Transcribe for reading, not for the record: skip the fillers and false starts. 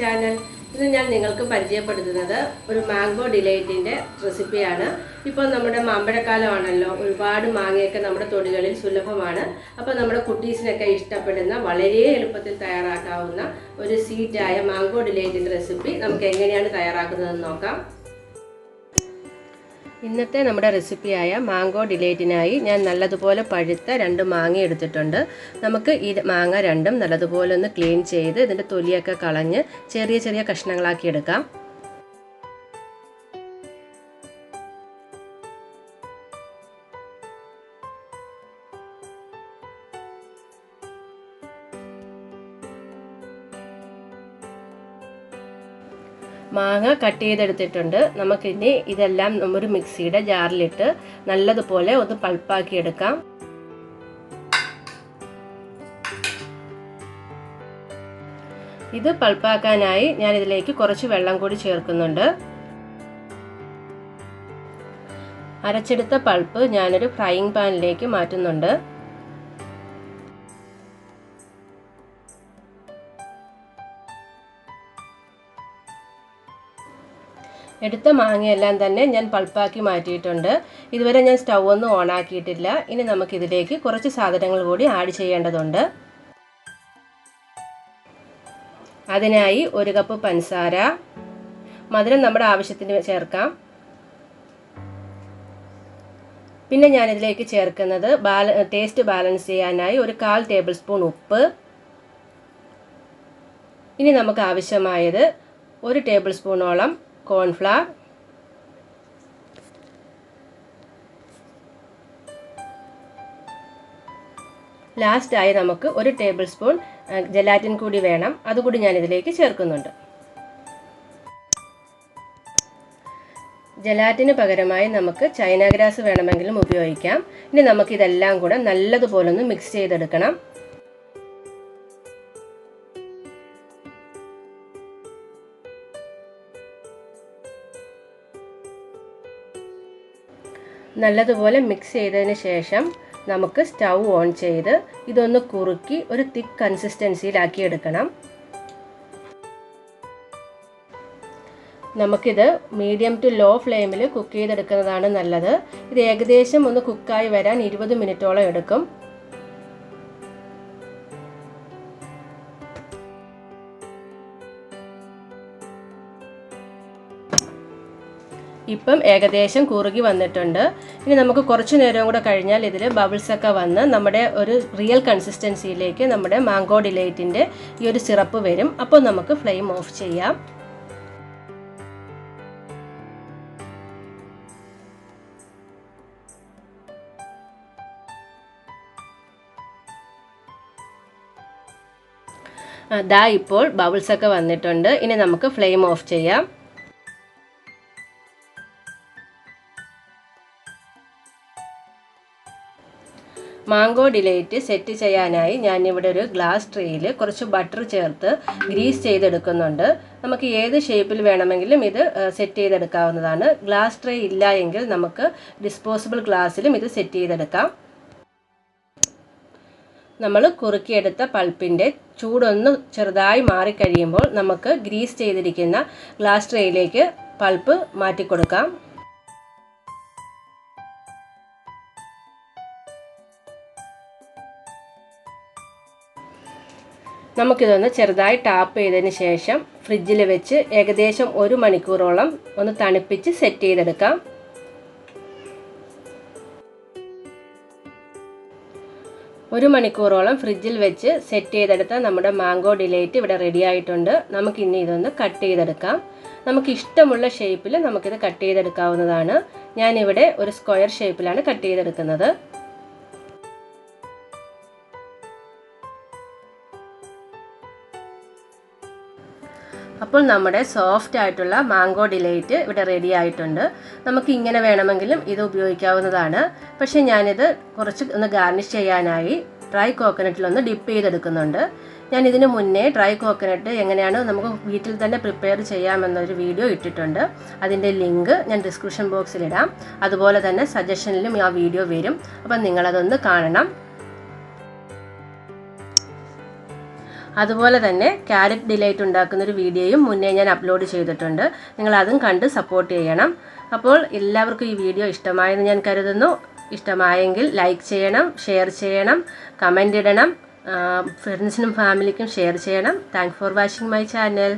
Channel. ഇന്ന് ഞാൻ നിങ്ങൾക്ക് പരിചയപ്പെടുത്തുന്നത് ഒരു മാംഗോ ഡിലൈറ്റിൻ്റെ റെസിപ്പിയാണ്. ഇപ്പോൾ നമ്മുടെ മാമ്പഴക്കാലമാണല്ലോ, ഒരുപാട് മാങ്ങയൊക്കെ നമ്മുടെ തൊടികളിൽ സുലഭമാണ്. അപ്പോൾ നമ്മുടെ കുട്ടീസിനൊക്കെ ഇഷ്ടപ്പെടുന്ന വളരെ എളുപ്പത്തിൽ തയ്യാറാക്കാവുന്ന ഒരു സ്വീറ്റായ മാംഗോ ഡിലൈറ്റിൻ്റെ റെസിപ്പി നമുക്ക് എങ്ങനെയാണ് തയ്യാറാക്കുന്നതെന്ന് നോക്കാം. ഇന്നത്തെ നമ്മുടെ റെസിപ്പിയായ മാംഗോ ഡിലൈറ്റിനായി ഞാൻ നല്ലതുപോലെ പഴുത്ത 2 മാങ്ങ എടുത്തിട്ടുണ്ട്. നമുക്ക് ഈ മാങ്ങ രണ്ടും നല്ലതുപോലെ ഒന്ന് ക്ലീൻ ചെയ്ത് ഇതിൻ്റെ തൊലിയൊക്കെ കളഞ്ഞ് ചെറിയ ചെറിയ കഷ്ണങ്ങളാക്കി എടുക്കാം. മാങ്ങ കട്ട് ചെയ്തെടുത്തിട്ടുണ്ട്. നമുക്കിനി ഇതെല്ലാം ഒരു മിക്സിയുടെ ജാറിലിട്ട് നല്ലതുപോലെ ഒന്ന് പൾപ്പാക്കി എടുക്കാം. ഇത് പൾപ്പാക്കാനായി ഞാൻ ഇതിലേക്ക് കുറച്ച് വെള്ളം കൂടി ചേർക്കുന്നുണ്ട്. അരച്ചെടുത്ത പൾപ്പ് ഞാനൊരു ഫ്രൈയിങ് പാനിലേക്ക് മാറ്റുന്നുണ്ട്. എടുത്ത മാങ്ങയെല്ലാം തന്നെ ഞാൻ പൾപ്പാക്കി മാറ്റിയിട്ടുണ്ട്. ഇതുവരെ ഞാൻ സ്റ്റൗ ഒന്നും ഓൺ ആക്കിയിട്ടില്ല. ഇനി നമുക്കിതിലേക്ക് കുറച്ച് സാധനങ്ങൾ കൂടി ആഡ് ചെയ്യേണ്ടതുണ്ട്. അതിനായി 1 കപ്പ് പഞ്ചസാര, മധുരം നമ്മുടെ ആവശ്യത്തിന് ചേർക്കാം. പിന്നെ ഞാനിതിലേക്ക് ചേർക്കുന്നത് ടേസ്റ്റ് ബാലൻസ് ചെയ്യാനായി 1/4 ടേബിൾ സ്പൂൺ ഉപ്പ്. ഇനി നമുക്ക് ആവശ്യമായത് 1 ടേബിൾ സ്പൂണോളം കോൺഫ്ലവർ, ലാസ്റ്റായി നമുക്ക് 1 ടേബിൾ സ്പൂൺ ജലാറ്റിൻ കൂടി വേണം. അതുകൂടി ഞാൻ ഇതിലേക്ക് ചേർക്കുന്നുണ്ട്. ജലാറ്റിന് പകരമായി നമുക്ക് ചൈന ഗ്രാസ് വേണമെങ്കിലും ഉപയോഗിക്കാം. ഇനി നമുക്കിതെല്ലാം കൂടെ നല്ലതുപോലെ ഒന്ന് മിക്സ് ചെയ്തെടുക്കണം. നല്ലതുപോലെ മിക്സ് ചെയ്തതിന് ശേഷം നമുക്ക് സ്റ്റൗ ഓൺ ചെയ്ത് ഇതൊന്ന് കുറുക്കി ഒരു തിക്ക് കൺസിസ്റ്റൻസിയിലാക്കി എടുക്കണം. നമുക്കിത് മീഡിയം ടു ലോ ഫ്ലെയിമിൽ കുക്ക് ചെയ്തെടുക്കുന്നതാണ് നല്ലത്. ഇത് ഏകദേശം ഒന്ന് കുക്കായി വരാൻ 20 മിനിറ്റോളം എടുക്കും. ഇപ്പം ഏകദേശം കുറുകി വന്നിട്ടുണ്ട്. ഇനി നമുക്ക് കുറച്ച് നേരം കൂടെ കഴിഞ്ഞാൽ ഇതിൽ ബബിൾസൊക്കെ വന്ന് നമ്മുടെ ഒരു റിയൽ കൺസിസ്റ്റൻസിയിലേക്ക് നമ്മുടെ മാംഗോ ഡിലൈറ്റിൻ്റെ ഈ ഒരു സിറപ്പ് വരും. അപ്പോൾ നമുക്ക് ഫ്ലെയിം ഓഫ് ചെയ്യാം. ദാ ഇപ്പോൾ ബബിൾസൊക്കെ വന്നിട്ടുണ്ട്. ഇനി നമുക്ക് ഫ്ലെയിം ഓഫ് ചെയ്യാം. മാംഗോ ഡിലൈറ്റ് സെറ്റ് ചെയ്യാനായി ഞാനിവിടെ ഒരു ഗ്ലാസ് ട്രേയിൽ കുറച്ച് ബട്ടർ ചേർത്ത് ഗ്രീസ് ചെയ്തെടുക്കുന്നുണ്ട്. നമുക്ക് ഏത് ഷേപ്പിൽ വേണമെങ്കിലും ഇത് സെറ്റ് ചെയ്തെടുക്കാവുന്നതാണ്. ഗ്ലാസ് ട്രേ ഇല്ല എങ്കിൽ നമുക്ക് ഡിസ്പോസിബിൾ ഗ്ലാസ്സിലും ഇത് സെറ്റ് ചെയ്തെടുക്കാം. നമ്മൾ കുറുക്കിയെടുത്ത പൾപ്പിൻ്റെ ചൂടൊന്ന് ചെറുതായി മാറിക്കഴിയുമ്പോൾ നമുക്ക് ഗ്രീസ് ചെയ്തിരിക്കുന്ന ഗ്ലാസ് ട്രേയിലേക്ക് പൾപ്പ് മാറ്റിക്കൊടുക്കാം. നമുക്കിതൊന്ന് ചെറുതായി ടാപ്പ് ചെയ്തതിന് ശേഷം ഫ്രിഡ്ജിൽ വെച്ച് ഏകദേശം 1 മണിക്കൂറോളം ഒന്ന് തണുപ്പിച്ച് സെറ്റ് ചെയ്തെടുക്കാം. ഒരു മണിക്കൂറോളം ഫ്രിഡ്ജിൽ വെച്ച് സെറ്റ് ചെയ്തെടുത്ത നമ്മുടെ മാംഗോ ഡിലൈറ്റ് ഇവിടെ റെഡി ആയിട്ടുണ്ട്. നമുക്കിനി ഇതൊന്ന് കട്ട് ചെയ്തെടുക്കാം. നമുക്ക് ഇഷ്ടമുള്ള ഷേപ്പിൽ നമുക്കിത് കട്ട് ചെയ്തെടുക്കാവുന്നതാണ്. ഞാനിവിടെ ഒരു സ്ക്വയർ ഷേപ്പിലാണ് കട്ട് ചെയ്തെടുക്കുന്നത്. അപ്പോൾ നമ്മുടെ സോഫ്റ്റ് ആയിട്ടുള്ള മാംഗോ ഡിലൈറ്റ് ഇവിടെ റെഡി ആയിട്ടുണ്ട്. നമുക്ക് ഇങ്ങനെ വേണമെങ്കിലും ഇത് ഉപയോഗിക്കാവുന്നതാണ്. പക്ഷേ ഞാനിത് കുറച്ച് ഒന്ന് ഗാർണിഷ് ചെയ്യാനായി ഡ്രൈ കോക്കനട്ടിലൊന്ന് ഡിപ്പ് ചെയ്തെടുക്കുന്നുണ്ട്. ഞാൻ ഇതിനു മുന്നേ ഡ്രൈ കോക്കനട്ട് എങ്ങനെയാണ് നമുക്ക് വീട്ടിൽ തന്നെ പ്രിപ്പയർ ചെയ്യാമെന്നൊരു വീഡിയോ ഇട്ടിട്ടുണ്ട്. അതിൻ്റെ ലിങ്ക് ഞാൻ ഡിസ്ക്രിപ്ഷൻ ബോക്സിൽ ഇടാം. അതുപോലെ തന്നെ സജഷനിലും ആ വീഡിയോ വരും. അപ്പം നിങ്ങളതൊന്ന് കാണണം. അതുപോലെ തന്നെ ക്യാരറ്റ് ഡിലൈറ്റ് ഉണ്ടാക്കുന്നൊരു വീഡിയോയും മുന്നേ ഞാൻ അപ്ലോഡ് ചെയ്തിട്ടുണ്ട്. നിങ്ങൾ അതും കണ്ട് സപ്പോർട്ട് ചെയ്യണം. അപ്പോൾ എല്ലാവർക്കും ഈ വീഡിയോ ഇഷ്ടമായെന്ന് ഞാൻ കരുതുന്നു. ഇഷ്ടമായെങ്കിൽ ലൈക്ക് ചെയ്യണം, ഷെയർ ചെയ്യണം, കമൻ്റ് ഇടണം, ഫ്രണ്ട്സിനും ഫാമിലിക്കും ഷെയർ ചെയ്യണം. Thanks for watching my channel.